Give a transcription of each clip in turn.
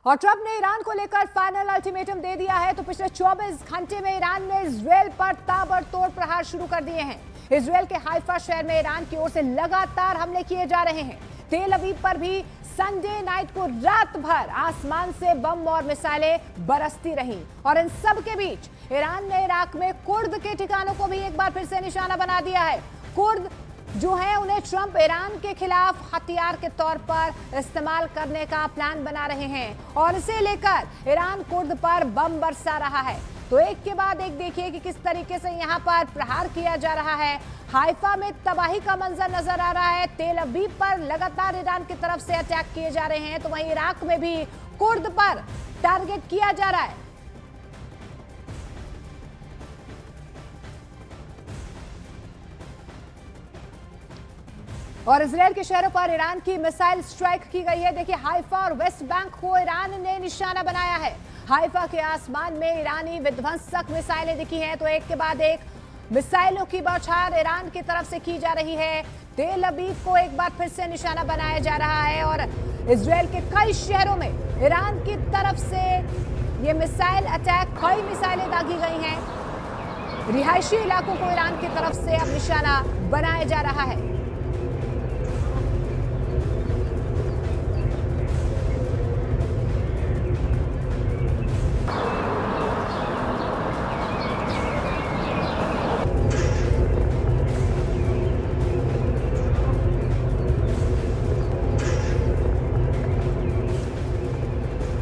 और ट्रंप ने ईरान को लेकर फाइनल अल्टीमेटम दे दिया है। तो पिछले 24 घंटे में ईरान ने इजरायल पर ताबड़तोड़ प्रहार शुरू कर दिए हैं। इजरायल के हाइफा शहर में ईरान की ओर से लगातार हमले किए जा रहे हैं। तेल अवीव पर भी संडे नाइट को रात भर आसमान से बम और मिसाइलें बरसती रहीं। और इन सब के बीच ईरान ने इराक में कुर्द के ठिकानों को भी एक बार फिर से निशाना बना दिया है। कुर्द जो है उन्हें ट्रंप ईरान के खिलाफ हथियार के तौर पर इस्तेमाल करने का प्लान बना रहे हैं और इसे लेकर ईरान कुर्द पर बम बरसा रहा है। तो एक के बाद एक देखिए कि किस तरीके से यहां पर प्रहार किया जा रहा है। हाइफा में तबाही का मंजर नजर आ रहा है। तेल अवीव पर लगातार ईरान की तरफ से अटैक किए जा रहे हैं, तो वहीं इराक में भी कुर्द पर टारगेट किया जा रहा है। और इजरायल के शहरों पर ईरान की मिसाइल स्ट्राइक की गई है। देखिए हाइफा और वेस्ट बैंक को ईरान ने निशाना बनाया है। हाइफा के आसमान में ईरानी विध्वंसक मिसाइलें दिखी हैं, तो एक के बाद एक मिसाइलों की बौछार ईरान की तरफ से की जा रही है। तेल अवीव को एक बार फिर से निशाना बनाया जा रहा है और इजरायल के कई शहरों में ईरान की तरफ से ये मिसाइल अटैक, कई मिसाइलें दागी गई हैं। रिहायशी इलाकों को ईरान की तरफ से अब निशाना बनाया जा रहा है।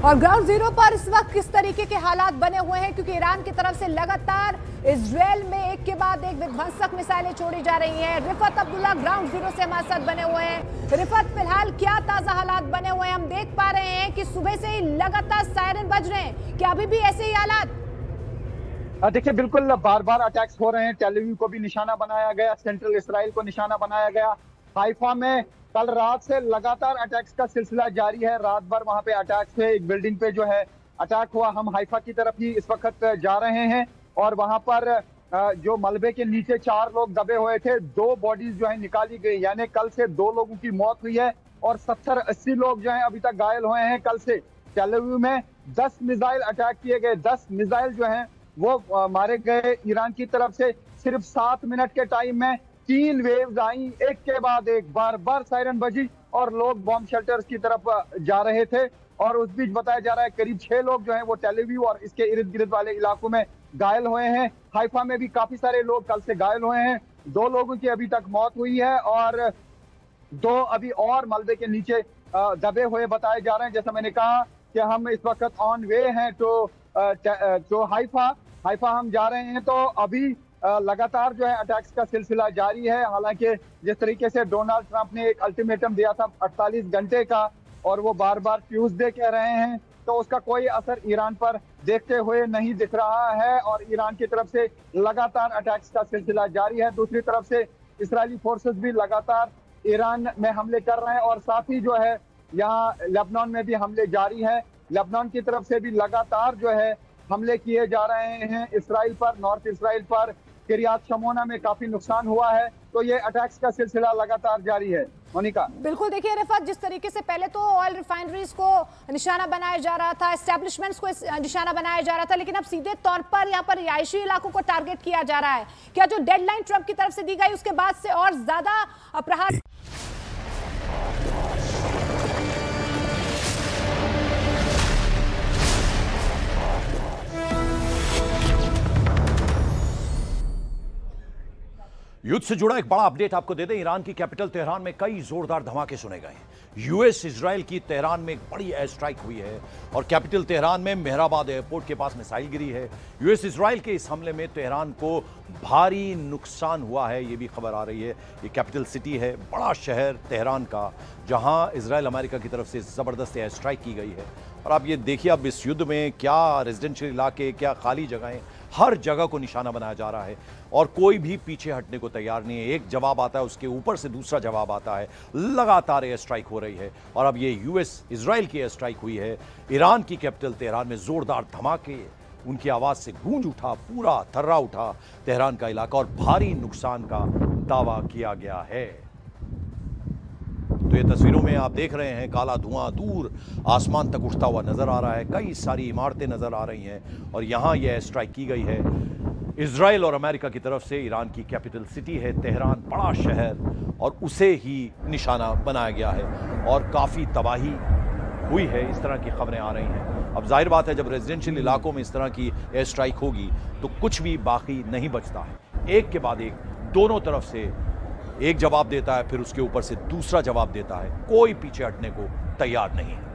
और ग्राउंड जीरो पर इस वक्त किस तरीके के हालात बने हुए हैं, क्योंकि ईरान की तरफ से लगातार इजरायल में एक के बाद एक विध्वंसक मिसाइलें छोड़ी जा रही हैं। रिफत अब्दुल्ला ग्राउंड जीरो से हमारे साथ बने हुए हैं। रिफत, फिलहाल क्या ताजा हालात बने हुए हैं? हम देख पा रहे हैं कि सुबह से ही लगातार सायरन बज रहे हैं, क्या अभी भी ऐसे ही हालात? देखिए बिल्कुल बार बार अटैक्स हो रहे हैं। टेल अवीव को भी निशाना बनाया गया, सेंट्रल इसराइल को निशाना बनाया गया। हाइफा में कल रात से लगातार अटैक्स का सिलसिला जारी है। रात भर वहां पे अटैक्स हुए, एक बिल्डिंग पे जो है अटैक हुआ। हम हाइफा की तरफ ही इस वक्त जा रहे हैं और वहां पर जो मलबे के नीचे 4 लोग दबे हुए थे, 2 बॉडीज जो है निकाली गई। यानी कल से 2 लोगों की मौत हुई है और 70-80 लोग जो है अभी तक घायल हुए हैं। कल से टेल अवीव में 10 मिसाइल अटैक किए गए। 10 मिसाइल जो है वो मारे गए ईरान की तरफ से। सिर्फ 7 मिनट के टाइम में 3 वेव्स आई, एक के बाद एक, बार बार सायरन बजी और लोग बॉम्ब शेल्टर्स की तरफ जा रहे थे। और उस बीच बताया जा रहा है करीब 6 लोग जो हैं वो टेल अवीव और इसके इर्द गिर्द वाले इलाकों में घायल हुए हैं। हाइफा में भी काफी सारे लोग कल से घायल हुए हैं। 2 लोगों की अभी तक मौत हुई है और 2 अभी और मलबे के नीचे दबे हुए बताए जा रहे हैं। जैसा मैंने कहा कि हम इस वक्त ऑन वे हैं तो हाइफा हम जा रहे हैं। तो अभी लगातार जो है अटैक्स का सिलसिला जारी है। हालांकि जिस तरीके से डोनाल्ड ट्रंप ने एक अल्टीमेटम दिया था 48 घंटे का और वो बार बार ट्यूसडे कह रहे हैं, तो उसका कोई असर ईरान पर देखते हुए नहीं दिख रहा है और ईरान की तरफ से लगातार अटैक्स का सिलसिला जारी है। दूसरी तरफ से इजरायली फोर्सेस भी लगातार ईरान में हमले कर रहे हैं और साथ ही जो है यहाँ लेबनान में भी हमले जारी है। लेबनान की तरफ से भी लगातार जो है हमले किए जा रहे हैं इसराइल पर, नॉर्थ इसराइल पर। किरियात शमोना में काफी नुकसान हुआ है। तो ये अटैक्स का सिलसिला लगातार जारी है। मोनिका, बिल्कुल, देखिए रिफत, जिस तरीके से पहले तो ऑयल रिफाइनरीज को निशाना बनाया जा रहा था, एस्टेब्लिशमेंट्स को निशाना बनाया जा रहा था, लेकिन अब सीधे तौर पर यहाँ पर रिहायशी इलाकों को टारगेट किया जा रहा है। क्या जो डेडलाइन ट्रंप की तरफ से दी गई उसके बाद से और ज्यादा प्रहार? युद्ध से जुड़ा एक बड़ा अपडेट आपको दे दें। ईरान की कैपिटल तेहरान में कई जोरदार धमाके सुने गए हैं। यूएस इजराइल की तेहरान में एक बड़ी एयर स्ट्राइक हुई है और कैपिटल तेहरान में मेहराबाद एयरपोर्ट के पास मिसाइल गिरी है। यूएस इजराइल के इस हमले में तेहरान को भारी नुकसान हुआ है, ये भी खबर आ रही है। ये कैपिटल सिटी है, बड़ा शहर तेहरान का, जहां इजराइल अमेरिका की तरफ से जबरदस्त एयर स्ट्राइक की गई है। और आप ये देखिए, अब इस युद्ध में क्या रेजिडेंशियल इलाके, क्या खाली जगहें, हर जगह को निशाना बनाया जा रहा है और कोई भी पीछे हटने को तैयार नहीं है। एक जवाब आता है, उसके ऊपर से दूसरा जवाब आता है। लगातार एयर स्ट्राइक हो रही है और अब ये यूएस इजराइल की एयर स्ट्राइक हुई है। ईरान की कैपिटल तेहरान में जोरदार धमाके, उनकी आवाज से गूंज उठा, पूरा थर्रा उठा तेहरान का इलाका और भारी नुकसान का दावा किया गया है। तो हुए। तस्वीरों में आप देख रहे हैं काला धुआं दूर आसमान तक उठता हुआ नजर आ रहा है, कई सारी इमारतें नजर आ रही हैं और यहाँ यह स्ट्राइक की गई है इजराइल और अमेरिका की तरफ से। ईरान की कैपिटल सिटी है तेहरान, बड़ा शहर, और उसे ही निशाना बनाया गया है और काफ़ी तबाही हुई है, इस तरह की खबरें आ रही हैं। अब जाहिर बात है जब रेजिडेंशियल इलाकों में इस तरह की एयर स्ट्राइक होगी तो कुछ भी बाकी नहीं बचता है। एक के बाद एक दोनों तरफ से एक जवाब देता है, फिर उसके ऊपर से दूसरा जवाब देता है, कोई पीछे हटने को तैयार नहीं है।